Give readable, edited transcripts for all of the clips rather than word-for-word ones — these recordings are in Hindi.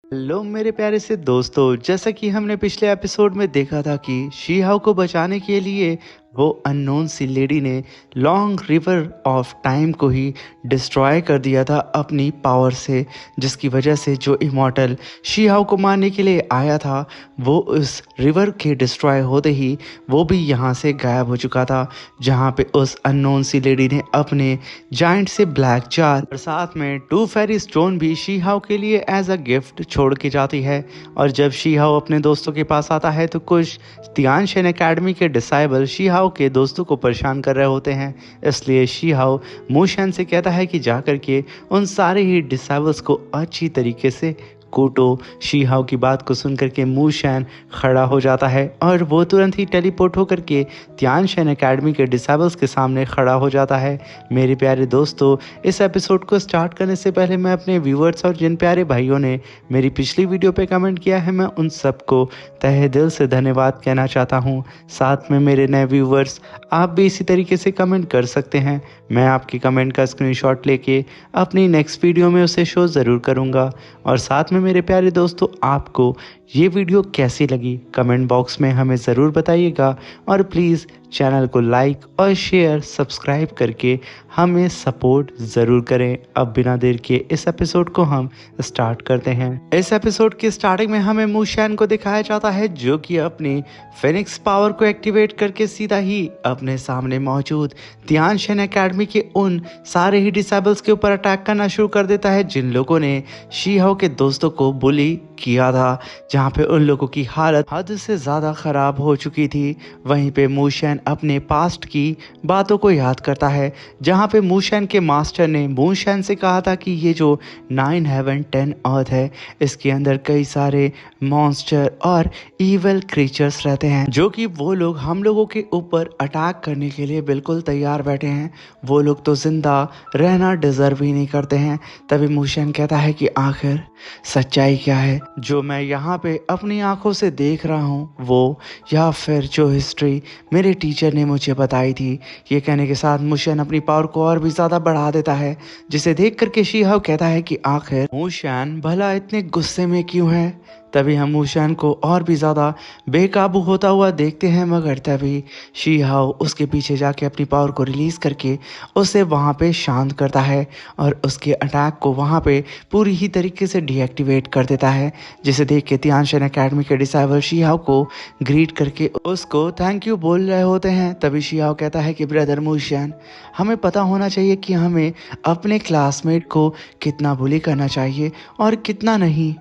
हेलो मेरे प्यारे से दोस्तों, जैसा कि हमने पिछले एपिसोड में देखा था कि शीहाओ को बचाने के लिए वो अननोन सी लेडी ने लॉन्ग रिवर ऑफ टाइम को ही डिस्ट्रॉय कर दिया था अपनी पावर से, जिसकी वजह से जो इमॉर्टल शीहाओ को मारने के लिए आया था वो उस रिवर के डिस्ट्रॉय होते ही वो भी यहाँ से गायब हो चुका था, जहाँ पे उस अननोन सी लेडी ने अपने जाइंट से ब्लैक जार और साथ में 2 फेरी स्टोन भी शीहाओ के लिए एज अ गिफ्ट छोड़ के जाती है। और जब शीहाओ अपने दोस्तों के पास आता है तो कुछ तियानशेन एकेडमी के डिसाइबल शीहाओ के दोस्तों को परेशान कर रहे होते हैं, इसलिए शीहाओ मूशेन से कहता है कि जाकर के उन सारे ही डिसाइबल्स को अच्छी तरीके से कूटो। शीहाओ की बात को सुनकर के मूशेन खड़ा हो जाता है और वो तुरंत ही टेलीपोर्ट होकर के तियानशेन एकेडमी के डिसाइबल्स के सामने खड़ा हो जाता है। मेरे प्यारे दोस्तों, इस एपिसोड को स्टार्ट करने से पहले मैं अपने व्यूअर्स और जिन प्यारे भाइयों ने मेरी पिछली वीडियो पे कमेंट किया है, मैं उन सबको तहे दिल से धन्यवाद कहना चाहता हूँ। साथ में मेरे नए व्यूअर्स, आप भी इसी तरीके से कमेंट कर सकते हैं। मैं आपकी कमेंट का स्क्रीनशॉट लेके अपनी नेक्स्ट वीडियो में उसे शो ज़रूर करूँगा। और साथ में मेरे प्यारे दोस्तों, आपको ये वीडियो कैसी लगी कमेंट बॉक्स में हमें ज़रूर बताइएगा और प्लीज़ चैनल को लाइक और शेयर सब्सक्राइब करके हमें सपोर्ट ज़रूर करें। अब बिना देर के इस एपिसोड को हम स्टार्ट करते हैं। इस एपिसोड की स्टार्टिंग में हमें मूशेन को दिखाया जाता है जो कि अपनी फिनिक्स पावर को एक्टिवेट करके सीधा ही अपने सामने मौजूद तियानशेन एकेडमी के उन सारे ही डिसेबल्स के ऊपर अटैक करना शुरू कर देता है जिन लोगों ने शीहाओ के दोस्तों को बुली किया था, जहाँ पे उन लोगों की हालत हद से ज़्यादा ख़राब हो चुकी थी। वहीं पे मूशेन अपने पास्ट की बातों को याद करता है, जहाँ पे मूशेन के मास्टर ने मूशेन से कहा था कि ये जो 9 हेवन 10 अर्थ है, इसके अंदर कई सारे मॉन्स्टर और इविल क्रीचर्स रहते हैं, जो कि वो लोग हम लोगों के ऊपर अटैक करने के लिए बिल्कुल तैयार बैठे हैं। वो लोग तो जिंदा रहना डिजर्व ही नहीं करते हैं। तभी मूशेन कहता है कि आखिर सच्चाई क्या है जो मैं यहाँ पे अपनी आंखों से देख रहा हूँ, वो या फिर जो हिस्ट्री मेरे टीचर ने मुझे बताई थी। ये कहने के साथ मूशेन अपनी पावर को और भी ज़्यादा बढ़ा देता है, जिसे देख करके शीहाओ कहता है कि आखिर मूशेन भला इतने गुस्से में क्यों है। तभी हम मूशेन को और भी ज़्यादा बेकाबू होता हुआ देखते हैं, मगर तभी शीहाओ उसके पीछे जाके अपनी पावर को रिलीज़ करके उसे वहाँ पे शांत करता है और उसके अटैक को वहाँ पे पूरी ही तरीके से डीएक्टिवेट कर देता है, जिसे देख के तियानशेन एकेडमी के डिसाइबल शीहाओ को ग्रीट करके उसको थैंक यू बोल रहे होते हैं। तभी शीहाओ कहता है कि ब्रदर मूशेन, हमें पता होना चाहिए कि हमें अपने क्लासमेट को कितना बुली करना चाहिए और कितना नहीं,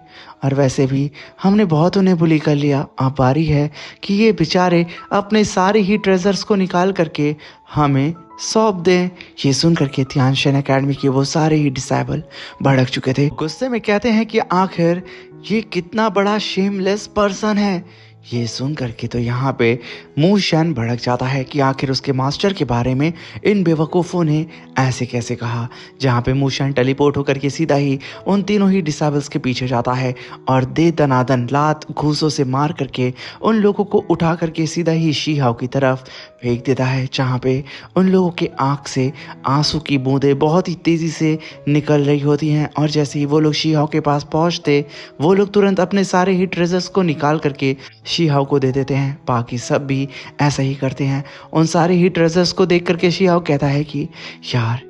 और वैसे भी हमने बहुत उन्हें बुली कर लिया। अब बारी है कि ये बेचारे अपने सारे ही ट्रेजर्स को निकाल करके हमें सौंप दें। ये सुन करके तियानशेन एकेडमी के वो सारे ही डिसाइबल भड़क चुके थे, गुस्से में कहते हैं कि आखिर ये कितना बड़ा शेमलेस पर्सन है। ये सुन करके तो यहाँ पे मूशेन भड़क जाता है कि आखिर उसके मास्टर के बारे में इन बेवकूफ़ों ने ऐसे कैसे कहा, जहाँ पे मूशेन टेलीपोर्ट होकर के सीधा ही उन तीनों ही डिसेबल्स के पीछे जाता है और दे दनादन लात घूसों से मार करके उन लोगों को उठा करके सीधा ही शीहाओ की तरफ फेंक देता है, जहाँ पे उन लोगों के आँख से आंसू की बूंदें बहुत ही तेज़ी से निकल रही होती हैं। और जैसे ही वो लोग शीहाओ के पास पहुँचते, वो लोग तुरंत अपने सारे ही ट्रेजर्स को निकाल करके शीहाओ को दे देते हैं। बाकी सब भी ऐसा ही करते हैं। उन सारे ही ट्रेजर्स को देख करके शीहाओ कहता है कि यार,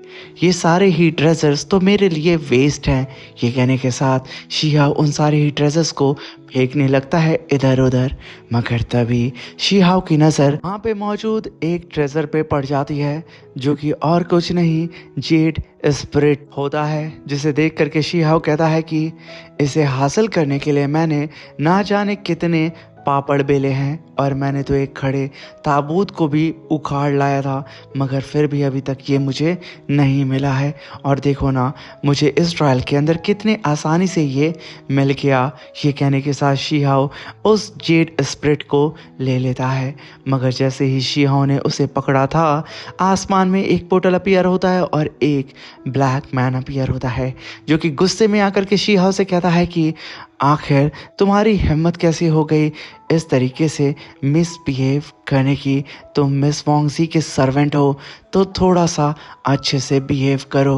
ये सारे ही ट्रेजर्स तो मेरे लिए वेस्ट हैं। ये कहने के साथ शीहाओ उन सारे ही ट्रेजर्स को फेंकने लगता है इधर उधर, मगर तभी शीहाओ की नज़र वहाँ पे मौजूद एक ट्रेजर पे पड़ जाती है, जो कि और कुछ नहीं जेड स्पिरिट होता है, जिसे देख करके शीहाओ कहता है कि इसे हासिल करने के लिए मैंने ना जाने कितने पापड़ बेले हैं और मैंने तो एक खड़े ताबूत को भी उखाड़ लाया था, मगर फिर भी अभी तक ये मुझे नहीं मिला है। और देखो ना, मुझे इस ट्रायल के अंदर कितने आसानी से ये मिल गया। ये कहने के साथ शीहाओ उस जेड स्पिरिट को ले लेता है, मगर जैसे ही शीहाओ ने उसे पकड़ा था, आसमान में एक पोर्टल अपीयर होता है और एक ब्लैक मैन अपीयर होता है, जो कि गुस्से में आकर के शीहाओ से कहता है कि आखिर तुम्हारी हिम्मत कैसी हो गई इस तरीके से मिसबिहेव करने की, तुम मिस वॉन्गजी के सर्वेंट हो तो थोड़ा सा अच्छे से बिहेव करो,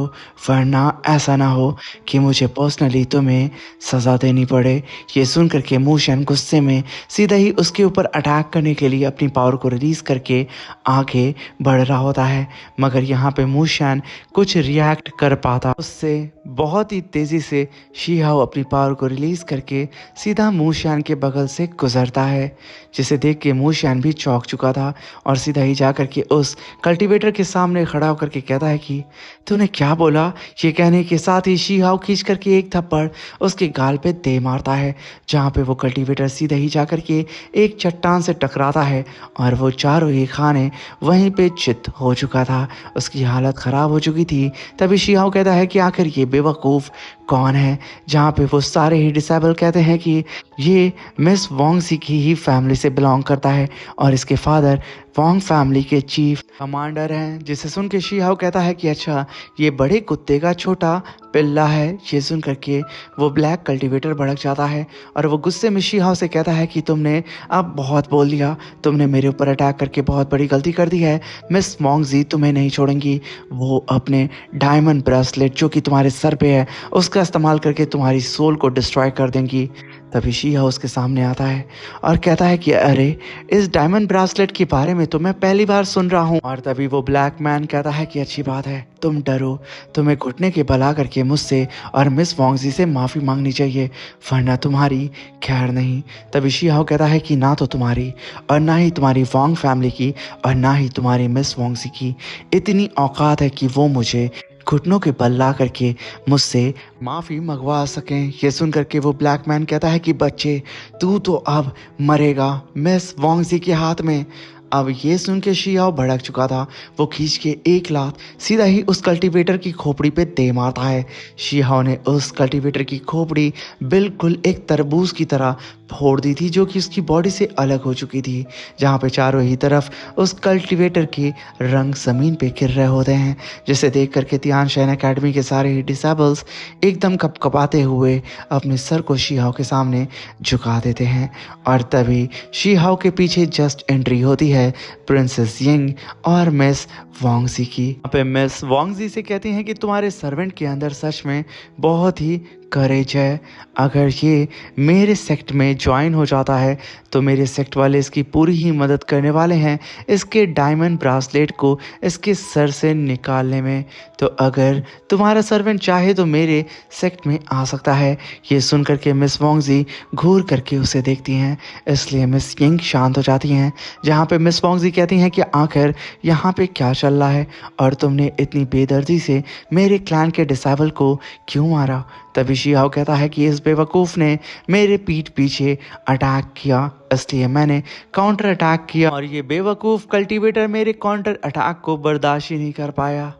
वरना ऐसा ना हो कि मुझे पर्सनली तुम्हें सज़ा देनी पड़े। ये सुन करके मूशन गुस्से में सीधा ही उसके ऊपर अटैक करने के लिए अपनी पावर को रिलीज़ करके आगे बढ़ रहा होता है, मगर यहाँ पे मूशन कुछ रिएक्ट कर पाता उससे बहुत ही तेज़ी से शी-हाओ अपनी पावर को रिलीज़ करके सीधा मूशन के बगल से गुजरता है, जिसे देख के मूशन भी चौंक चुका था और सीधा ही जा करके उस कल्टीवेटर के सामने खड़ा होकर के कहता है कि तूने क्या बोला। ये कहने के साथ ही शी-हाओ खींच करके एक थप्पड़ उसके गाल पे दे मारता है, जहाँ पे वो कल्टीवेटर सीधा ही जा करके एक चट्टान से टकराता है और वो चारों ही खाने वहीं पे चित हो चुका था, उसकी हालत ख़राब हो चुकी थी। तभी शी-हाओ कहता है कि आखिर ये बेवकूफ़ कौन है, जहाँ पे वो सारे ही डिसेबल कहते हैं कि ये मिस वॉन्गजी की ही फैमिली से बिलोंग करता है और इसके फादर वॉन्ग फैमिली के चीफ कमांडर हैं। जिसे सुन के शी-हाओ कहता है कि अच्छा, ये बड़े कुत्ते का छोटा पिल्ला है। ये सुन करके वो ब्लैक कल्टीवेटर भड़क जाता है और वो गुस्से में शी-हाओ से कहता है कि तुमने अब बहुत बोल दिया, तुमने मेरे ऊपर अटैक करके बहुत बड़ी गलती कर दी है। मिस वॉन्गजी तुम्हें नहीं छोड़ेंगी, वो अपने डायमंड ब्रेसलेट जो कि तुम्हारे सर पे है उसका इस्तेमाल करके तुम्हारी सोल को डिस्ट्रॉय कर देंगी। तभी शी-हाओ उसके सामने आता है और कहता है कि अरे, इस डायमंड ब्रेसलेट के बारे में तो मैं पहली बार सुन रहा हूँ। और तभी वो ब्लैक मैन कहता है कि अच्छी बात है, तुम डरो, तुम्हें घुटने के बल आकर मुझसे और मिस वॉन्गजी से माफ़ी मांगनी चाहिए, वरना तुम्हारी खैर नहीं। तभी शी-हाओ कहता है कि ना तो तुम्हारी और ना ही तुम्हारी वॉन्ग फैमिली की और ना ही तुम्हारी मिस वॉन्गजी की इतनी औकात है कि वो मुझे घुटनों के बल ला करके मुझसे माफ़ी मंगवा सकें। ये सुन करके वो ब्लैक मैन कहता है कि बच्चे, तू तो अब मरेगा मिस वॉन्गजी के हाथ में। अब ये सुन के शी-हाओ भड़क चुका था, वो खींच के एक लात सीधा ही उस कल्टीवेटर की खोपड़ी पे दे मारता है। शी-हाओ ने उस कल्टीवेटर की खोपड़ी बिल्कुल एक तरबूज की तरह फोड़ दी थी, जो कि उसकी बॉडी से अलग हो चुकी थी, जहाँ पे चारों ही तरफ उस कल्टीवेटर के रंग ज़मीन पे गिर रहे होते हैं, जिसे देख करके तियानशेन एकेडमी के सारे ही डिसेबल्स एकदम कपकपाते हुए अपने सर को शी-हाओ के सामने झुका देते हैं। और तभी शी-हाओ के पीछे जस्ट एंट्री होती है प्रिंसेस यिंग और मिस वॉन्गजी की। यहाँ पे मिस वॉन्गजी से कहती हैं कि तुम्हारे सर्वेंट के अंदर सच में बहुत ही करेज है, अगर ये मेरे सेक्ट में ज्वाइन हो जाता है तो मेरे सेक्ट वाले इसकी पूरी ही मदद करने वाले हैं इसके डायमंड ब्रासलेट को इसके सर से निकालने में। तो अगर तुम्हारा सर्वेंट चाहे तो मेरे सेक्ट में आ सकता है। ये सुन करके मिस वॉन्गजी घूर करके उसे देखती हैं, इसलिए मिस यिंग शांत हो जाती हैं, जहाँ पे मिस वॉन्गजी कहती हैं कि आखिर यहाँ पे क्या चल रहा है और तुमने इतनी बेदर्दी से मेरे क्लैन के डिसेबल को क्यों मारा। तभी शी-हाओ कहता है कि इस बेवकूफ़ ने मेरे पीठ पीछे अटैक किया, इसलिए मैंने काउंटर अटैक किया और ये बेवकूफ़ कल्टीवेटर मेरे काउंटर अटैक को बर्दाश्त ही नहीं कर पाया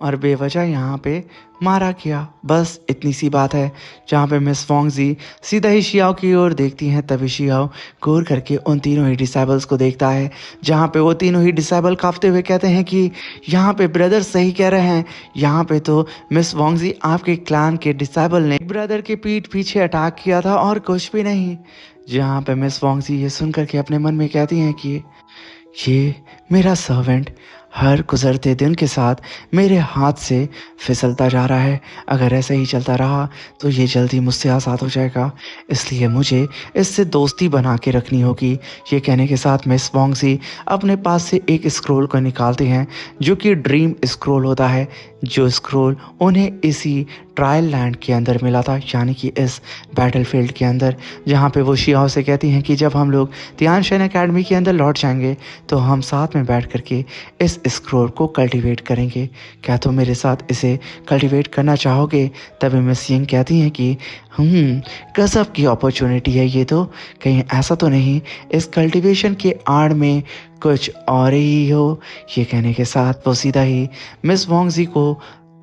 और बेवजह यहाँ पे मारा गया। बस इतनी सी बात है। जहाँ पे मिस वॉन्गजी सीधा ही शी-हाओ की ओर देखती हैं, तभी शी-हाओ घूर करके उन तीनों ही डिसेबल्स को देखता है, जहाँ पे वो तीनों ही डिसेबल कांपते हुए कहते हैं कि यहाँ पे ब्रदर सही कह रहे हैं, यहाँ पे तो मिस वॉन्गजी आपके क्लैन के डिसेबल ने ब्रदर के पीठ पीछे अटैक किया था और कुछ भी नहीं। जहाँ पे मिस वॉन्गजी ये सुन करके अपने मन में कहती हैं कि ये मेरा सर्वेंट हर गुजरते दिन के साथ मेरे हाथ से फिसलता जा रहा है, अगर ऐसे ही चलता रहा तो ये जल्दी मुझसे आज़ाद हो जाएगा, इसलिए मुझे इससे दोस्ती बना के रखनी होगी। ये कहने के साथ मिस वॉन्गजी अपने पास से एक स्क्रोल को निकालते हैं, जो कि ड्रीम स्क्रोल होता है, जो स्क्रोल उन्हें इसी ट्रायल लैंड के अंदर मिला था, यानी कि इस बैटलफील्ड के अंदर, जहाँ पे वो शी-हाओ से कहती हैं कि जब हम लोग तियानशेन एकेडमी के अंदर लौट जाएंगे तो हम साथ में बैठ करके इस स्क्रोल को कल्टीवेट करेंगे, क्या तुम मेरे साथ इसे कल्टीवेट करना चाहोगे। तभी मिस यिंग कहती हैं कि गजब की अपॉर्चुनिटी है ये तो, कहीं ऐसा तो नहीं इस कल्टीवेशन के आड़ में कुछ और ही हो। ये कहने के साथ वो सीधा ही मिस वॉन्गजी को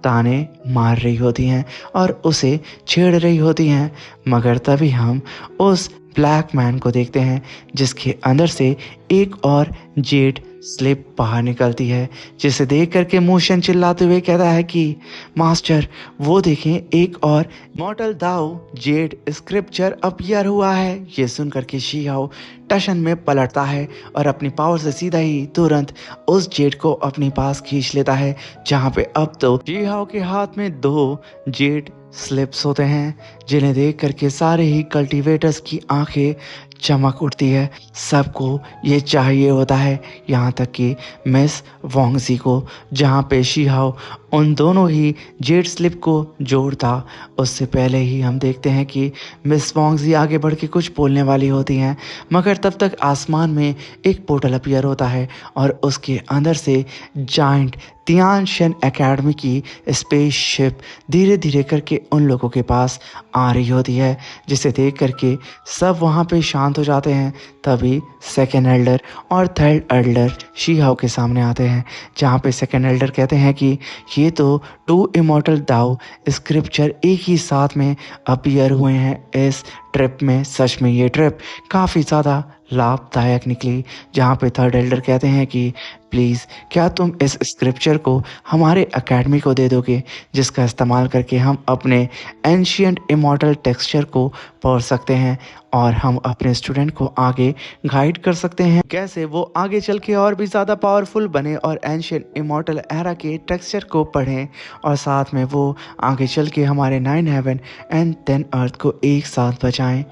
ताने मार रही होती हैं और उसे छेड़ रही होती हैं, मगर तभी हम उस ब्लैक मैन को देखते हैं जिसके अंदर से एक और जेड स्लिप बाहर निकलती है, जिसे देख करके मोशन चिल्लाते हुए कहता है कि मास्टर वो देखें, एक और मॉडल दाओ जेड स्क्रिप्चर अपीयर हुआ है। ये सुन करके शिहाओ टशन में पलटता है और अपनी पावर से सीधा ही तुरंत उस जेड को अपने पास खींच लेता है, जहाँ पे अब तो शिहाओ के हाथ में 2 जेड स्लिप्स होते हैं, जिन्हें देख करके सारे ही कल्टीवेटर्स की आंखें चमक उठती है। सबको ये चाहिए होता है, यहाँ तक कि मिस वोंगजी को, जहाँ पे शिहाओ उन दोनों ही जेड स्लिप को जोड़ता। उससे पहले ही हम देखते हैं कि मिस वोंगजी आगे बढ़ के कुछ बोलने वाली होती हैं, मगर तब तक आसमान में एक पोर्टल अपीयर होता है और उसके अंदर से जाइंट तियानशन एकेडमी की स्पेसशिप धीरे धीरे करके उन लोगों के पास आ रही होती है, जिसे देख करके सब वहाँ पे शांत हो जाते हैं। तभी सेकेंड एल्डर और थर्ड एल्डर शिहाओ के सामने आते हैं, जहाँ पे सेकेंड एल्डर कहते हैं कि ये तो 2 इमॉर्टल दाओ स्क्रिप्चर एक ही साथ में अपीयर हुए हैं इस ट्रिप में। सच में ये ट्रिप काफ़ी ज़्यादा लाभदायक निकली। जहाँ पे थर्ड एल्डर कहते हैं कि प्लीज़ क्या तुम इस स्क्रिप्चर को हमारे एकेडमी को दे दोगे, जिसका इस्तेमाल करके हम अपने एंशियंट इमॉर्टल टेक्सचर को पढ़ सकते हैं और हम अपने स्टूडेंट को आगे गाइड कर सकते हैं, कैसे वो आगे चल के और भी ज़्यादा पावरफुल बने और एंशियंट इमॉर्टल एरा के टेक्सचर को पढ़ें, और साथ में वो आगे चल के हमारे 9 हेवन एंड 10 अर्थ को एक साथ बचाएं।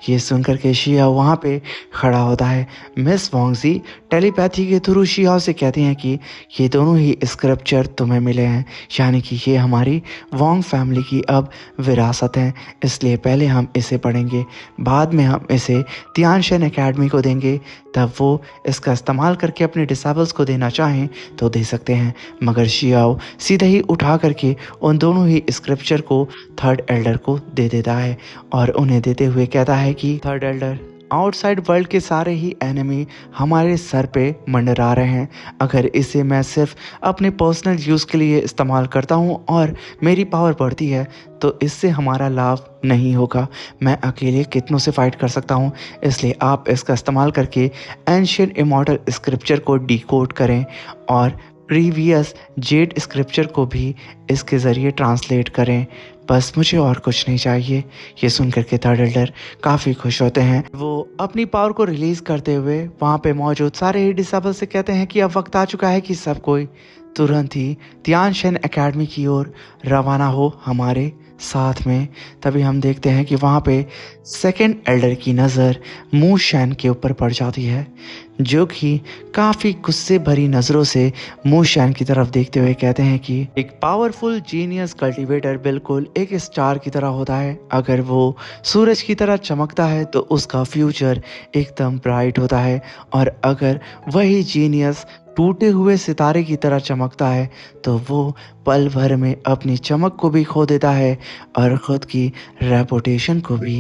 ये सुनकर के शिहाओ वहाँ पे खड़ा होता है। मिस वोंगजी टेलीपैथी के थ्रू शिहाओ से कहती हैं कि ये दोनों ही स्क्रिप्चर तुम्हें मिले हैं, यानी कि ये हमारी वोंग फैमिली की अब विरासत है, इसलिए पहले हम इसे पढ़ेंगे, बाद में हम इसे तियानशन एकेडमी को देंगे, तब वो इसका इस्तेमाल करके अपने डिसेबल्स को देना चाहें तो दे सकते हैं। मगर शिहाओ सीधे ही उठा करके उन दोनों ही स्क्रिप्चर को थर्ड एल्डर को दे देता है और उन्हें देते हुए कहता है कि थर्ड एल्डर, आउटसाइड वर्ल्ड के सारे ही एनिमी हमारे सर पे मंडरा रहे हैं। अगर इसे मैं सिर्फ अपने पर्सनल यूज़ के लिए इस्तेमाल करता हूँ और मेरी पावर बढ़ती है तो इससे हमारा लाभ नहीं होगा। मैं अकेले कितनों से फाइट कर सकता हूँ, इसलिए आप इसका इस्तेमाल करके एंशियंट इमॉर्टल स्क्रिप्चर को डिकोड करें और प्रीवियस जेड स्क्रिप्चर को भी इसके ज़रिए ट्रांसलेट करें। बस मुझे और कुछ नहीं चाहिए। ये सुनकर के थर्ड एल्डर काफ़ी खुश होते हैं। वो अपनी पावर को रिलीज़ करते हुए वहाँ पे मौजूद सारे ही डिसेबल से कहते हैं कि अब वक्त आ चुका है कि सब कोई तुरंत ही तियानशन एकेडमी की ओर रवाना हो हमारे साथ में। तभी हम देखते हैं कि वहाँ पे सेकेंड एल्डर की नज़र मू शैन के ऊपर पड़ जाती है, जो कि काफ़ी गुस्से भरी नज़रों से मू शैन की तरफ देखते हुए कहते हैं कि एक पावरफुल जीनियस कल्टीवेटर बिल्कुल एक स्टार की तरह होता है। अगर वो सूरज की तरह चमकता है तो उसका फ्यूचर एकदम ब्राइट होता है, और अगर वही जीनियस टूटे हुए सितारे की तरह चमकता है तो वो पल भर में अपनी चमक को भी खो देता है और ख़ुद की रेपुटेशन को भी।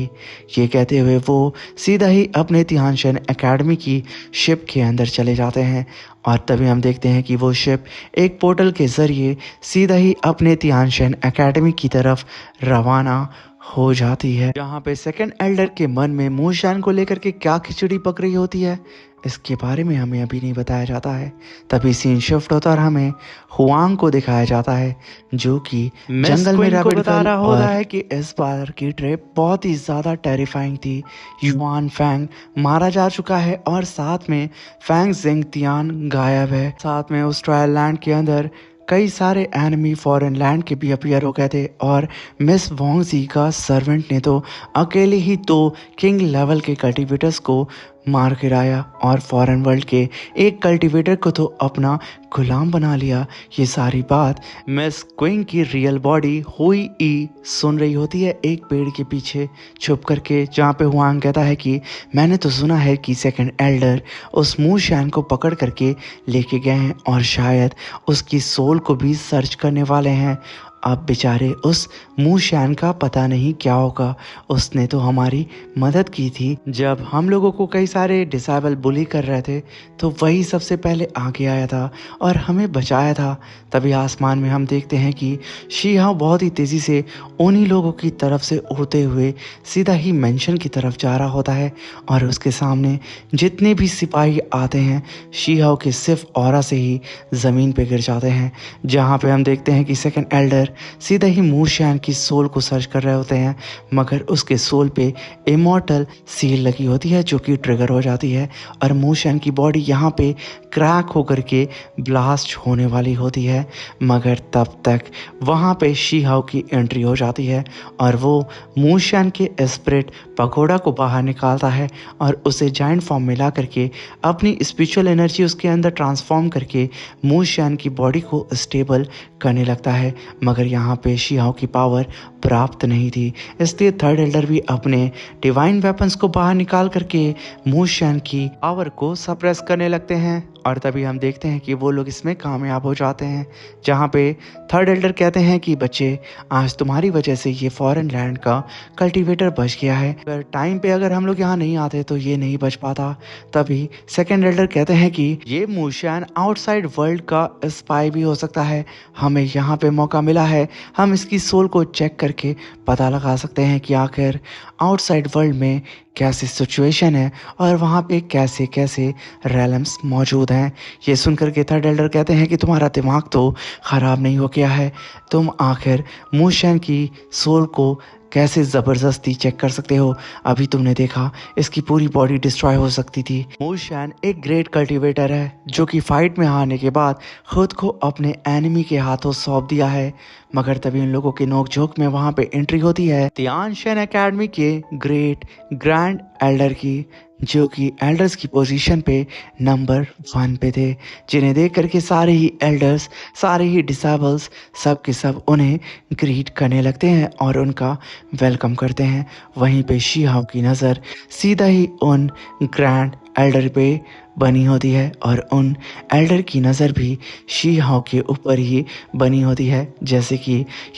ये कहते हुए वो सीधा ही अपने तियानशन एकेडमी की शिप के अंदर चले जाते हैं, और तभी हम देखते हैं कि वो शिप एक पोर्टल के ज़रिए सीधा ही अपने तियानशन एकेडमी की तरफ रवाना हो जाती है। जहाँ पे सेकंड एल्डर के मन में मू शैन को लेकर के क्या खिचड़ी पक रही होती है, इसके बारे में हमें अभी नहीं बताया जाता है। तभी सीन शिफ्ट होता और हमें हुआंग को दिखाया जाता है, जो कि जंगल में रैबिट बता रहा होता है कि इस बार की ट्रिप बहुत ही ज़्यादा टेरिफाइंग थी। युआन फैंग मारा जा चुका है और साथ में फैंग जिंग तियान गायब है। साथ में उस ट्रायल लैंड के अंदर कई सारे एनिमी फॉरेन लैंड के भी अपीयर हो गए थे, और मिस वोंगजी का सर्वेंट ने तो अकेले ही 2 किंग लेवल के कल्टीवेटर्स को मार गिराया और फॉरेन वर्ल्ड के एक कल्टीवेटर को तो अपना गुलाम बना लिया। ये सारी बात मिस क्विंग की रियल बॉडी हुई ई सुन रही होती है एक पेड़ के पीछे छुप करके, जहाँ पे हुआंग कहता है कि मैंने तो सुना है कि सेकंड एल्डर उस मू शैन को पकड़ करके लेके गए हैं और शायद उसकी सोल को भी सर्च करने वाले हैं। अब बेचारे उस मूशैन का पता नहीं क्या होगा। उसने तो हमारी मदद की थी जब हम लोगों को कई सारे डिसेबल बुली कर रहे थे, तो वही सबसे पहले आगे आया था और हमें बचाया था। तभी आसमान में हम देखते हैं कि शी हाओ बहुत ही तेज़ी से उन्हीं लोगों की तरफ से उड़ते हुए सीधा ही मेंशन की तरफ जा रहा होता है और उसके सामने जितने भी सिपाही आते हैं शी हाओ के सिर्फ ऑरा से ही ज़मीन पे गिर जाते हैं। जहाँ पे हम देखते हैं कि सेकंड एल्डर सीधा ही मूशैन की सोल को सर्च कर रहे होते हैं, मगर उसके सोल पे इमॉर्टल सील लगी होती है जो कि ट्रिगर हो जाती है और मूशैन की बॉडी यहाँ पे क्रैक होकर के ब्लास्ट होने वाली होती है। मगर तब तक वहाँ पे शी हाओ की एंट्री हो जाती है और वो मूशैन के स्पिरिट पगोड़ा को बाहर निकालता है और उसे जाइंट फॉर्म में ला करके अपनी स्पिरिचुअल एनर्जी उसके अंदर ट्रांसफॉर्म करके मूशैन की बॉडी को स्टेबल करने लगता है। मगर यहाँ पे शी हाओ की पावर प्राप्त नहीं थी, इसलिए थर्ड एल्डर भी अपने डिवाइन वेपन्स को बाहर निकाल करके मूशैन की पावर को सप्रेस करने लगते हैं और तभी हम देखते हैं कि वो लोग इसमें कामयाब हो जाते हैं। जहाँ पे थर्ड एल्डर कहते हैं कि बच्चे, आज तुम्हारी वजह से ये फॉरेन लैंड का कल्टीवेटर बच गया है, अगर टाइम पे अगर हम लोग यहाँ नहीं आते तो ये नहीं बच पाता। तभी सेकेंड एल्डर कहते हैं कि ये मूशैन आउटसाइड वर्ल्ड का स्पाई भी हो सकता है, हमें यहाँ पे मौका मिला है, हम इसकी सोल को चेक करके पता लगा सकते हैं कि आखिर आउटसाइड वर्ल्ड में कैसी सिचुएशन है और वहाँ पे कैसे कैसे रैलम्स मौजूद हैं। ये सुनकर के थर्ड एल्डर कहते हैं कि तुम्हारा दिमाग तो ख़राब नहीं हो गया है, तुम आखिर मूशैन की सोल को कैसे ज़बरदस्ती चेक कर सकते हो। अभी तुमने देखा इसकी पूरी बॉडी डिस्ट्रॉय हो सकती थी। मूशैन एक ग्रेट कल्टीवेटर है जो कि फाइट में हारने के बाद खुद को अपने एनिमी के हाथों सौंप दिया है। मगर तभी उन लोगों के नोकझोंक में वहाँ पे एंट्री होती है तियानशेन एकेडमी के ग्रेट ग्रैंड एल्डर की, जो कि एल्डर्स की पोजीशन पे नंबर 1 पे थे, जिन्हें देख करके सारे ही एल्डर्स, सारे ही डिसेबल्स सब के सब उन्हें ग्रीट करने लगते हैं और उनका वेलकम करते हैं। वहीं पे शी हाओ की नज़र सीधा ही उन ग्रैंड एल्डर पे बनी होती है और उन एल्डर की नज़र भी शी हाओ के ऊपर ही बनी होती है, जैसे कि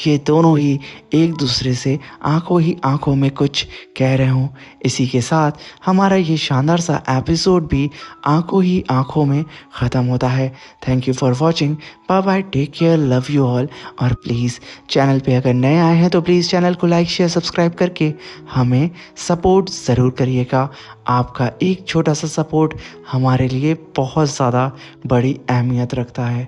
ये दोनों ही एक दूसरे से आंखों ही आंखों में कुछ कह रहे हों। इसी के साथ हमारा ये शानदार सा एपिसोड भी आंखों ही आंखों में ख़त्म होता है। Thank you for watching, bye bye, take care, love you all. और प्लीज़ चैनल पे अगर नए आए हैं तो प्लीज़ चैनल को लाइक शेयर सब्सक्राइब करके हमें सपोर्ट ज़रूर करिएगा। आपका एक छोटा सा सपोर्ट हमारे लिए बहुत ज़्यादा बड़ी अहमियत रखता है।